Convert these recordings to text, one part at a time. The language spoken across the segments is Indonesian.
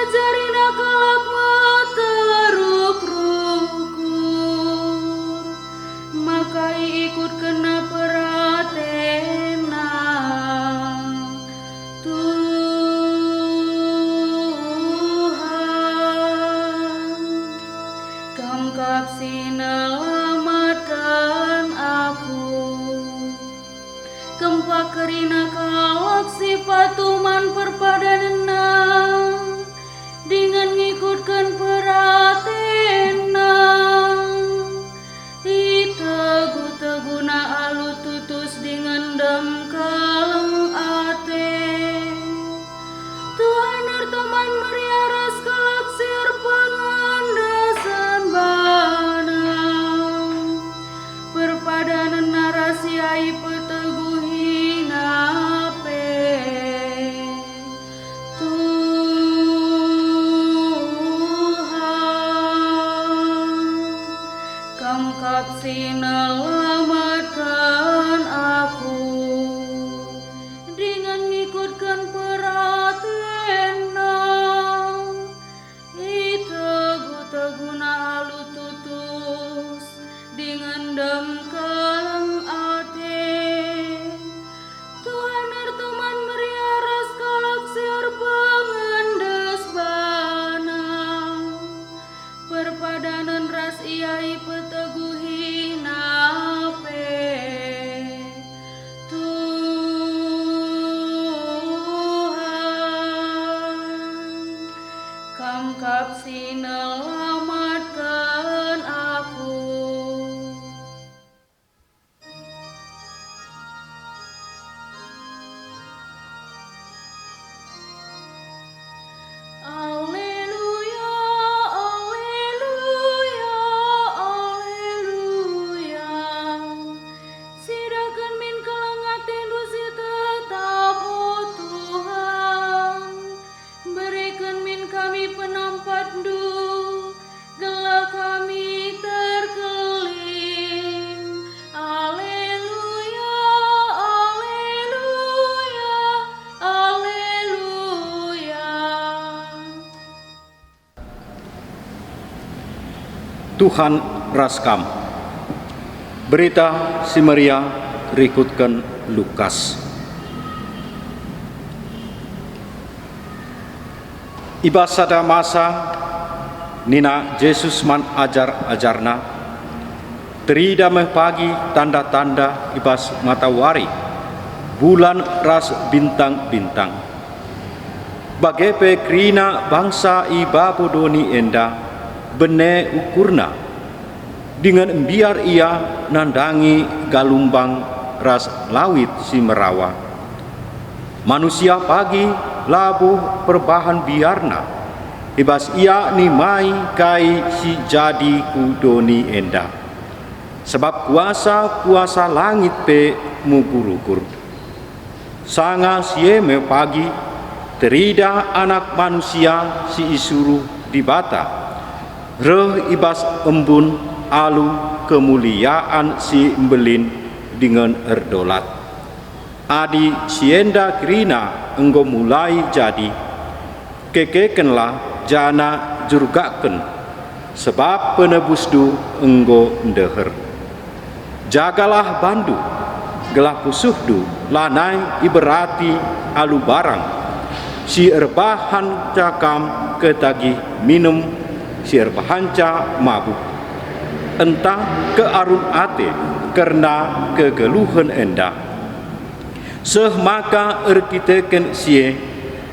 jarina kalak materuk rukur, maka ikut kena peratena Tuhan. Kamkap sinelamatkan aku, kempak kerina kalak si patuman perpadanena, dengan ngikutkan peratena itegu-teguna alu tutus dengan dem kaleng ate. Tuhan teman meriaras kalak sir pengandasan bana, perpadanan narasi ai peteguhi nape Tuhan. Kamkap sinelamatkan aku, dengan ngikutkan peratena itegu-teguna alu tutus dengan dem kaleng ate. Tuhan teman meriaras kalak sir pengendes bana, perpadanan ras iai peteguhi nape Tuhan. Kamkap sinelamatkan aku. Alleluia, alleluia, alleluia. Sidakan min kelengatin dusi tetap, oh Tuhan. Berikan min kami penampat du, gelah kami terkelim. Alleluia, alleluia, alleluia. Tuhan raskam. Berita si Maria rikutkan Lukas. Iba sada masa nina Yesus man ajar-ajarna, terida meh pagi tanda-tanda ibas matahari, bulan ras bintang-bintang. Bagepe krina bangsa iba bodoni enda, bene ukurna, dengan biar ia nandangi galumbang ras lawit si merawa. Manusia pagi labuh perbahan biarna, ibas ia nimai kai si jadi kudoni enda. Sebab kuasa langit pe mugurukur. Sanga sieme pagi, terida anak manusia si isuru di bata. Reh ibas embun alu kemuliaan si embelin dengan erdolat. Adi sienda krina enggo mulai jadi, kekekenlah jana jurgaken, sebab penebus du enggo ndeher. Jagalah bandu, gelah pusuh du lanai iberati alu barang, si erbahan cakam ketagih minum, si erbahanca mabuk, entah kearun ate karena kegeluhan enda. Seh maka erkiteken sie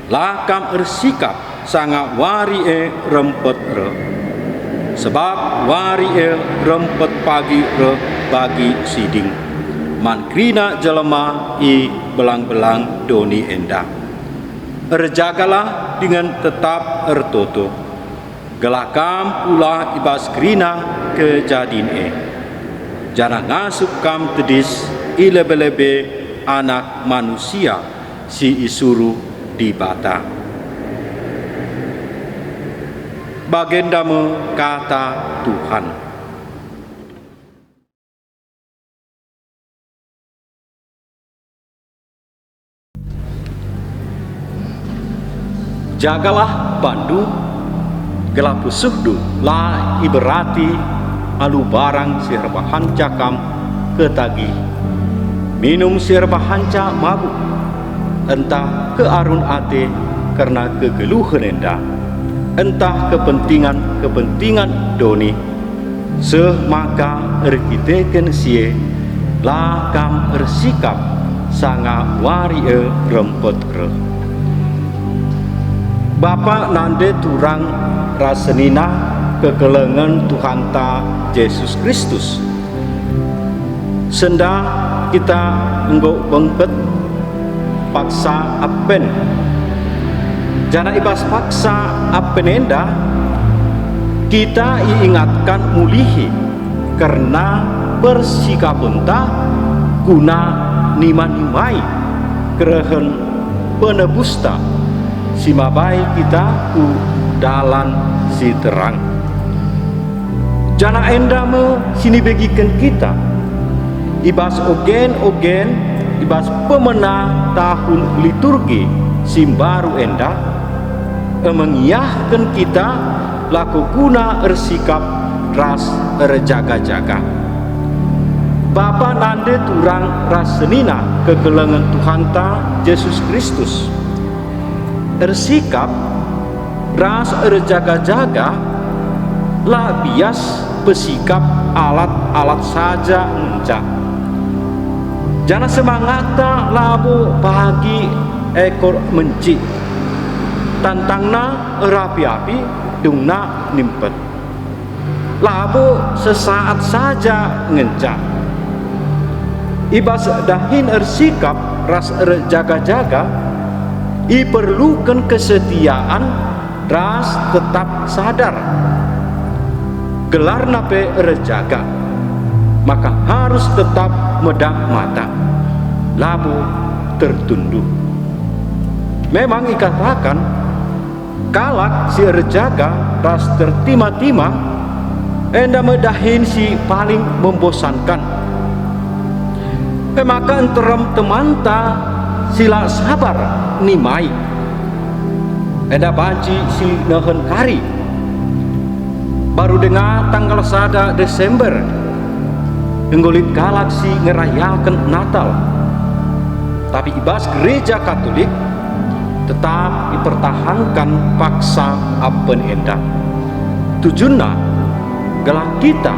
lakam ersikap sanga wari rempet re, sebab wari rempet pagi re bagi siding, man krina jelema i belang-belang doni enda. Erjagalah dengan tetap ertoto, gelakam pula ibas krina kejadin jana ngasup kam tedis ilebe-lebe anak manusia si isuru di bata. Bagendamu kata Tuhan. jagalah bandu gelap suhdu la iberati alu barang sirbahan cakam ketagi minum sirbahan cak mabuk entah ke arun ate karena kegeluhan enda entah kepentingan doni semaka erkiteken sie lakam ersikap sanga wari rempet Bapa nande turang rasenina kekelengan Tuhan ta Yesus Kristus senda kita enggok bengket paksa apen jana ibas paksa apen enda kita ingatkan mulihi karena bersikap unta guna nimai kerehen penebusta si mabai kita ku dalan si terang jana enda me sini bagikan kita ibas ogen ibas pemenang tahun liturgi si baru enda mengiahkan kita laku guna ersikap ras erjaga-jaga Bapa nande turang rasenina kegelengan Tuhan ta Yesus Kristus ersikap ras erjaga-jaga lah bias pesikap alat-alat saja encak jana semangata labu pagi ekor menci tantangna rapi-api dungna nimpet labu sesaat saja ngencak ibas dahin ersikap ras erjaga-jaga diperlukan kesetiaan ras tetap sadar gelar nape erjaga maka harus tetap medak mata labu tertunduk memang dikatakan kalak si erjaga ras tertima-tima enda medahin si paling membosankan maka enterem temanta sila sabar nimai enda banci si nehen kari baru dengar tanggal 1 Desember enggolit kalak si ngerayakan Natal tapi ibas gereja Katolik tetap dipertahankan paksa apen enda tujuanna gelak kita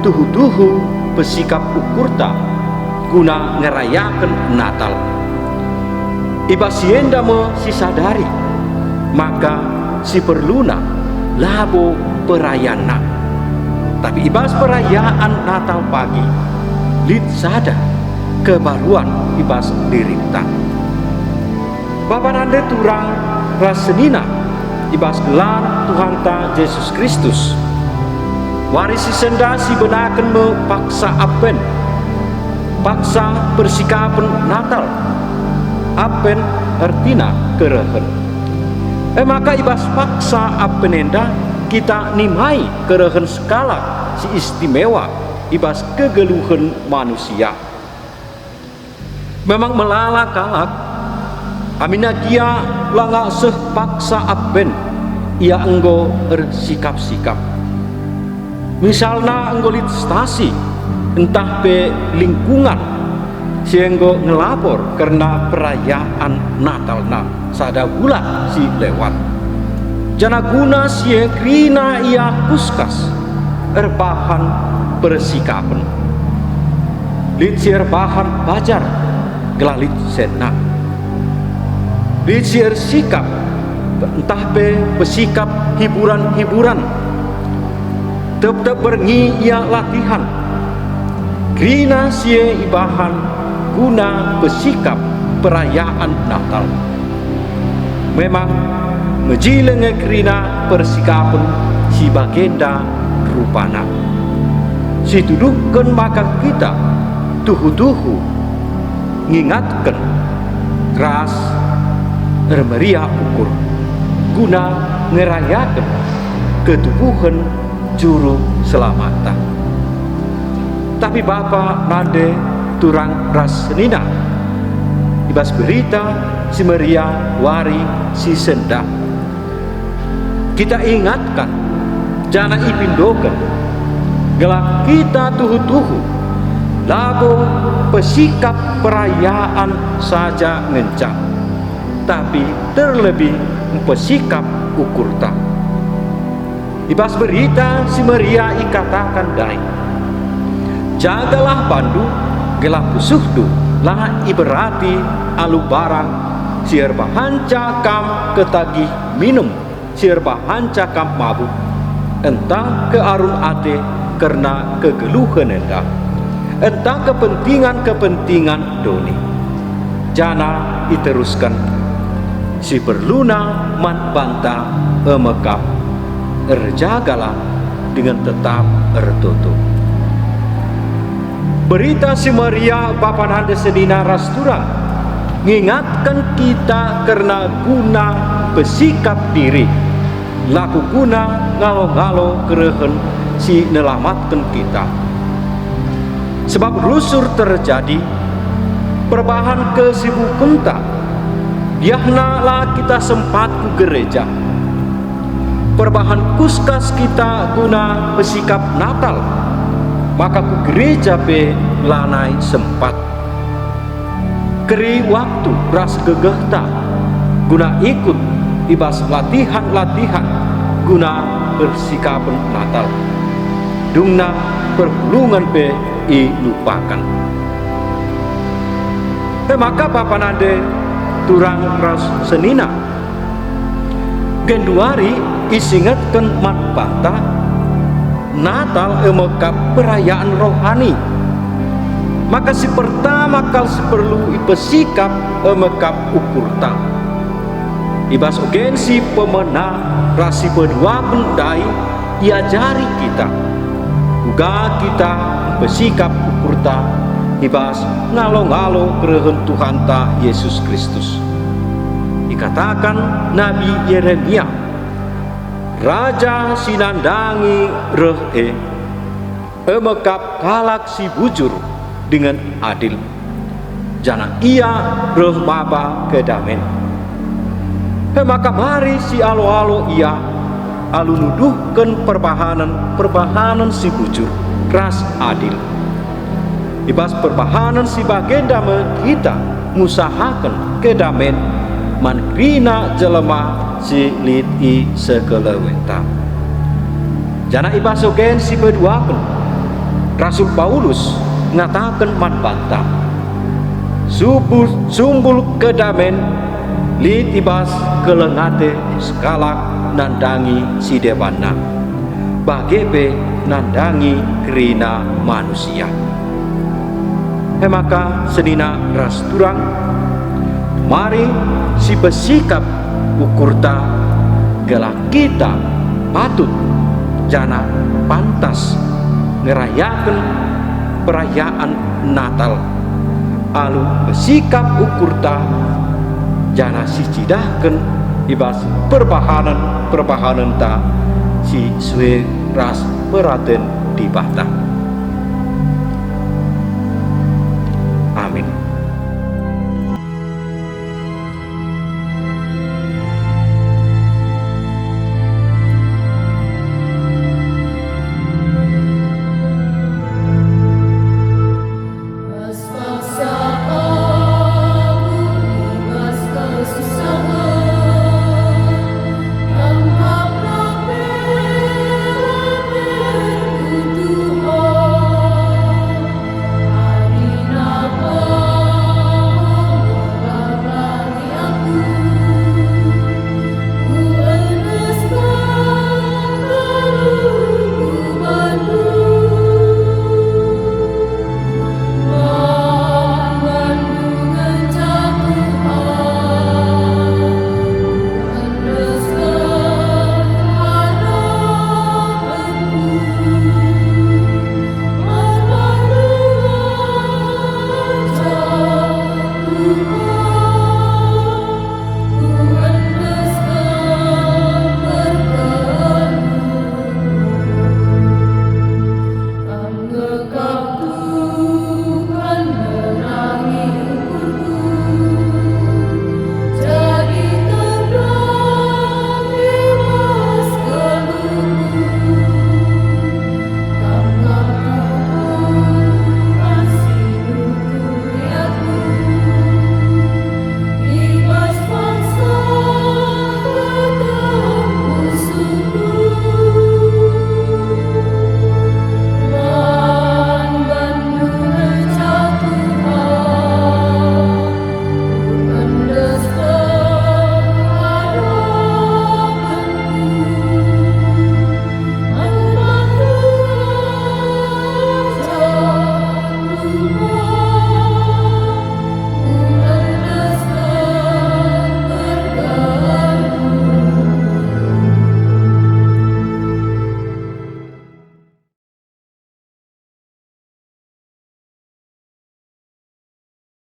tuhu-tuhu pesikap ukurta guna ngerayakan Natal ibas sienda me si sadari maka si perluna labo perayaan tapi ibas perayaan Natal pagi lid sadar kebaruan ibas diripta Bapa nande turang rasenina ibas gelar Tuhan ta Yesus Kristus warisi senda si benaken me paksa apen paksa persikapan Natal apen artina kerehen maka ibas paksa apen enda kita nimai kerehen skala si istimewa ibas kegeluhan manusia memang melala kalak amina dia langa seh paksa apen ia enggo ersikap-sikap misalna enggo lit stasi entah pe lingkungan sienggo ngelapor karena perayaan Natal sada bulan si lewat jana guna sie krina ia kuskas erbahan persikapan lit sier bahan bajar gelalit senna lit sier sikap entah pe pesikap hiburan-hiburan tetap berngi ia latihan krina sie ibahan guna pesikap perayaan Natal memang ngejilenge krina persikapan si bagenda rupana si tuduhkan maka kita tuhu-tuhu ngingatkan ras ermeria ukur guna ngerayakan ketubuhan juru selamatan tapi Bapa nande turang rasenina ibas berita si meria wari si senda kita ingatkan, jana ipindokan, gelak kita tuhu-tuhu, lagu pesikap perayaan saja ngencang, tapi terlebih pesikap ukurta. Ibas berita si Maria ikatakan dai, jagalah pandu, gelap pusuhdu, lah iberati alu barang, siar bahanca kam ketagih minum, siar bahanca kam mabuk, entah ke arun ate karena kegeluhan entah, entah kepentingan doni. Jana iteruskan, si perluna man banta emekap, erjagalah dengan tetap ertutup. Berita si Maria Bapa Nanda sedina rasturang mengingatkan kita karena guna bersikap diri, laku guna ngalo-ngalo kerehen si nelamatkan kita. Sebab rusur terjadi perubahan kesibukan tak, biarlah lah kita sempat ke gereja. Perubahan kuskas kita guna bersikap Natal, maka ku gereja pe lanai sempat. Keri waktu ras gegehta guna ikut ibas latihan-latihan guna bersikapan Natal. Dungna perpulungan pe lupakan. Maka Bapa Nande turang ras senina genduari isingatkan mat banta Natal emekap perayaan rohani. Maka si pertama kali perlu ipesikap emekap ukurta. Ibas urgensi pemenang rasi berdua pendai iajari kita. Uga kita besikap ukurta ibas ngalo-ngalo kerehen Tuhan ta Yesus Kristus. Dikatakan Nabi Yeremia, Raja sinandangi rehe, emekap kalak si bujur dengan adil, jana ia reh baba kedamen. Maka mari si alo-alo ia alu nuduhkan perbahanan si bujur ras adil. Ibas perbahanan si bagenda kita ngusahakan kedamen man rina jelema si liti sekelewenta. Jana ibas ogen si beduaken Rasul Paulus ngatakan man banta sumbul kedamen lit ibas kelengate skalak nandangi si dewana bagebe nandangi kerina manusia. Maka sedina rasturang mari si besikap ukurta gelak kita patut jana pantas ngerayakan perayaan Natal alu besikap ukurta jana si cidahkan ibas perbahanan ta si suwe ras peraten di bata. Amin.